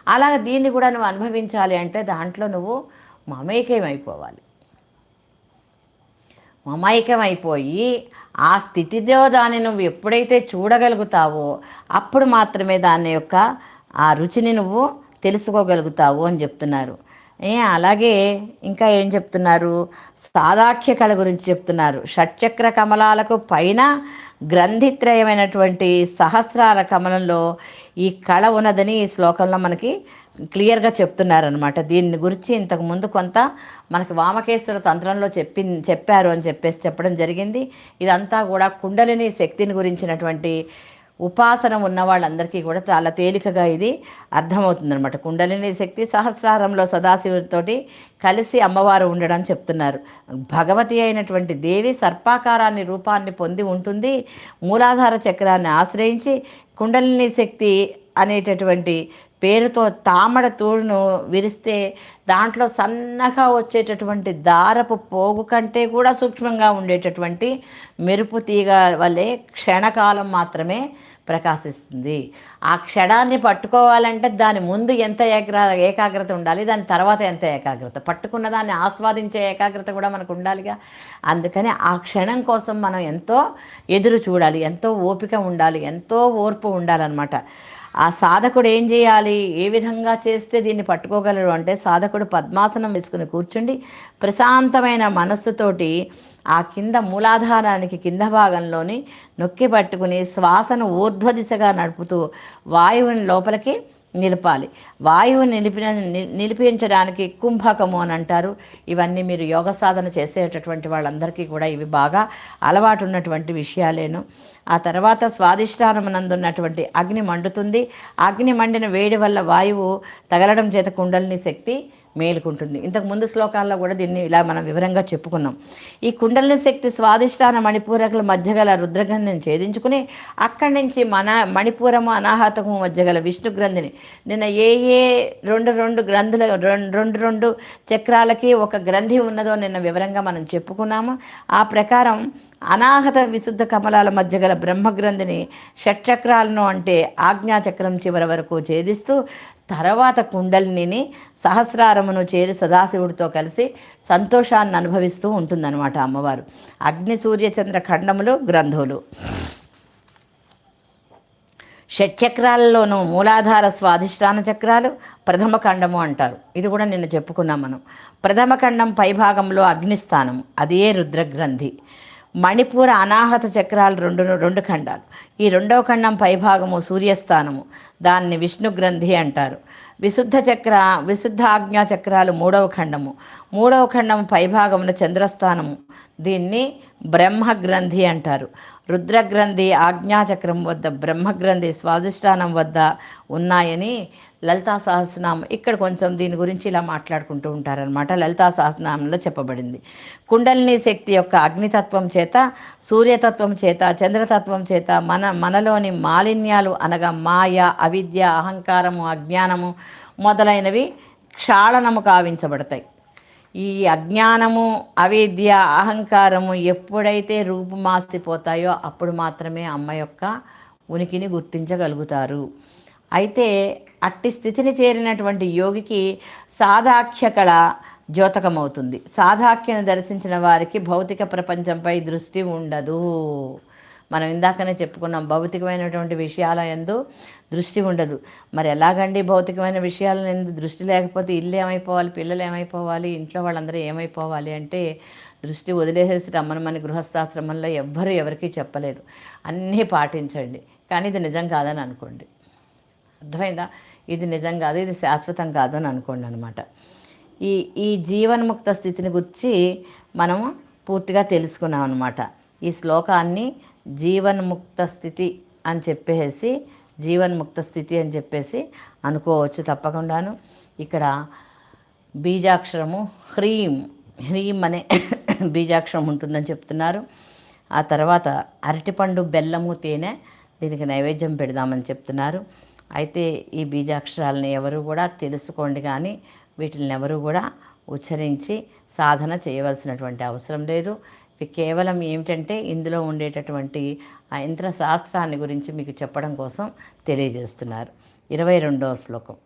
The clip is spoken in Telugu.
అలాగ దీన్ని కూడా నువ్వు అనుభవించాలి అంటే దాంట్లో నువ్వు మమేకమైపోవాలి. మమైకమైపోయి ఆ స్థితిలో దాన్ని నువ్వు ఎప్పుడైతే చూడగలుగుతావో అప్పుడు మాత్రమే దాని యొక్క ఆ రుచిని నువ్వు తెలుసుకోగలుగుతావు అని చెప్తున్నారు. అలాగే ఇంకా ఏం చెప్తున్నారు, సాదాఖ్య కళ గురించి చెప్తున్నారు. షట్చక్ర కమలాలకు పైన గ్రంథిత్రయమైనటువంటి సహస్రాల కమలంలో ఈ కళ ఉన్నదని ఈ శ్లోకంలో మనకి క్లియర్గా చెప్తున్నారనమాట. దీని గురించి ఇంతకుముందు కొంత మనకి వామకేశ్వర తంత్రంలో చెప్పారు అని చెప్పడం జరిగింది. ఇదంతా కూడా కుండలిని శక్తిని గురించినటువంటి ఉపాసన ఉన్న వాళ్ళందరికీ కూడా చాలా తేలికగా ఇది అర్థమవుతుందనమాట. కుండలిని శక్తి సహస్రారంలో సదాశివుడితోటి కలిసి అమ్మవారు ఉండడం చెప్తున్నారు. భగవతి అయినటువంటి దేవి సర్పాకారాన్ని రూపాన్ని పొంది ఉంటుంది. మూలాధార చక్రాన్ని ఆశ్రయించి కుండలిని శక్తి అనేటటువంటి పేరుతో తామడ తూడును విరిస్తే దాంట్లో సన్నగా వచ్చేటటువంటి దారపు పోగు కంటే కూడా సూక్ష్మంగా ఉండేటటువంటి మెరుపు తీగ వల్లే క్షణకాలం మాత్రమే ప్రకాశిస్తుంది. ఆ క్షణాన్ని పట్టుకోవాలంటే దాని ముందు ఎంత ఏకాగ్రత ఉండాలి, దాని తర్వాత ఎంత ఏకాగ్రత, పట్టుకున్న దాన్ని ఆస్వాదించే ఏకాగ్రత కూడా మనకు ఉండాలిగా. అందుకని ఆ క్షణం కోసం మనం ఎంతో ఎదురు చూడాలి, ఎంతో ఓపిక ఉండాలి, ఎంతో ఓర్పు ఉండాలన్నమాట. ఆ సాధకుడు ఏం చేయాలి, ఏ విధంగా చేస్తే దీన్ని పట్టుకోగలరు అంటే సాధకుడు పద్మాసనం వేసుకుని కూర్చుండి ప్రశాంతమైన మనస్సుతోటి ఆ కింద మూలాధారానికి కింద భాగంలోని నొక్కి పట్టుకుని శ్వాసను ఊర్ధ్వ దిశగా నడుపుతూ వాయువుని లోపలికి నిలపాలి. వాయువు నిలిపించడానికి కుంభకము అని అంటారు. ఇవన్నీ మీరు యోగ సాధన చేసేటటువంటి వాళ్ళందరికీ కూడా ఇవి బాగా అలవాటు ఉన్నటువంటి విషయాలేను. ఆ తర్వాత స్వాదిష్టానమునందున్నటువంటి అగ్ని మండుతుంది. అగ్ని మండిన వేడి వల్ల వాయువు తగలడం చేత కుండలిని శక్తి మేలుకుంటుంది. ఇంతకు ముందు శ్లోకాల్లో కూడా దీన్ని ఇలా మనం వివరంగా చెప్పుకున్నాం. ఈ కుండలిని శక్తి స్వాదిష్టాన మణిపూరకుల మధ్య గల రుద్రగ్రంథిని ఛేదించుకుని అక్కడి నుంచి మణిపూరము అనాహతము మధ్య గల విష్ణు గ్రంథిని నిన్న ఏ రెండు గ్రంథుల రెండు చక్రాలకి ఒక గ్రంథి ఉన్నదో నిన్న వివరంగా మనం చెప్పుకున్నాము. ఆ ప్రకారం అనాహత విశుద్ధ కమలాల మధ్య గల బ్రహ్మగ్రంథిని షట్చక్రాలను అంటే ఆజ్ఞాచక్రం చివరి వరకు ఛేదిస్తూ తర్వాత కుండలిని సహస్రారమును చేరి సదాశివుడితో కలిసి సంతోషాన్ని అనుభవిస్తూ ఉంటుందన్నమాట అమ్మవారు. అగ్ని సూర్య చంద్ర ఖండములు గ్రంథులు. షట్చక్రాలలోనూ మూలాధార స్వాధిష్టాన చక్రాలు ప్రథమ ఖండము అంటారు. ఇది కూడా నిన్న చెప్పుకున్నాం మనం. ప్రథమ ఖండం పైభాగంలో అగ్నిస్థానం, అదే రుద్రగ్రంథి. మణిపూర అనాహత చక్రాలు రెండు ఖండాలు. ఈ రెండవ ఖండం పైభాగము సూర్యస్థానము, దాన్ని విష్ణు గ్రంథి అంటారు. విశుద్ధ ఆజ్ఞా చక్రాలు మూడవ ఖండము. మూడవ ఖండం పైభాగమున చంద్రస్థానము, దీన్ని బ్రహ్మగ్రంథి అంటారు. రుద్రగ్రంథి ఆజ్ఞాచక్రం వద్ద, బ్రహ్మగ్రంథి స్వాధిష్టానం వద్ద ఉన్నాయని లలితా సహస్రనామం ఇక్కడ కొంచెం దీని గురించి ఇలా మాట్లాడుకుంటూ ఉంటారనమాట. లలితా సహస్రనామంలో చెప్పబడింది. కుండలిని శక్తి యొక్క అగ్నితత్వం చేత, సూర్యతత్వం చేత, చంద్రతత్వం చేత మనలోని మాలిన్యాలు అనగా మాయ, అవిద్య, అహంకారము, అజ్ఞానము మొదలైనవి క్షాళనము కావించబడతాయి. ఈ అజ్ఞానము, అవిద్య, అహంకారము ఎప్పుడైతే రూపుమాసిపోతాయో అప్పుడు మాత్రమే అమ్మ యొక్క ఉనికిని గుర్తించగలుగుతారు. అయితే అట్టి స్థితిని చేరినటువంటి యోగికి సాదాఖ్య కళ ద్యోతకమవుతుంది. సాదాఖ్యను దర్శించిన వారికి భౌతిక ప్రపంచంపై దృష్టి ఉండదు. మనం ఇందాకనే చెప్పుకున్నాం, భౌతికమైనటువంటి విషయాల యందు దృష్టి ఉండదు. మరి ఎలాగండి భౌతికమైన విషయాల యందు దృష్టి లేకపోతే ఇల్లు ఏమైపోవాలి, పిల్లలు ఏమైపోవాలి, ఇంట్లో వాళ్ళందరూ ఏమైపోవాలి అంటే దృష్టి వదిలేసేసి రమ్మనమని గృహస్థాశ్రమంలో ఎవ్వరూ ఎవరికీ చెప్పలేరు. అన్నీ పాటించండి, కానీ ఇది నిజం కాదని అనుకోండి. అర్థమైందా? ఇది నిజం కాదు, ఇది శాశ్వతం కాదు అని అనుకోండి అనమాట. ఈ జీవన్ముక్త స్థితిని గురించి మనము పూర్తిగా తెలుసుకున్నాం అనమాట. ఈ శ్లోకాన్ని జీవన్ముక్త స్థితి అని చెప్పేసి, జీవన్ముక్త స్థితి అని చెప్పేసి అనుకోవచ్చు తప్పకుండాను. ఇక్కడ బీజాక్షరము హ్రీం అనే బీజాక్షరం ఉంటుందని చెప్తున్నారు. ఆ తర్వాత అరటిపండు, బెల్లము, తేనె దీనికి నైవేద్యం పెడదామని చెప్తున్నారు. అయితే ఈ బీజాక్షరాలని ఎవరు కూడా తెలుసుకోండి, కానీ వీటిని ఎవరు కూడా ఉచ్చరించి సాధన చేయవలసినటువంటి అవసరం లేదు. ఇవి కేవలం ఏమిటంటే ఇందులో ఉండేటటువంటి ఆ యంత్ర శాస్త్రాన్ని గురించి మీకు చెప్పడం కోసం తెలియజేస్తున్నారు. 22వ శ్లోకం.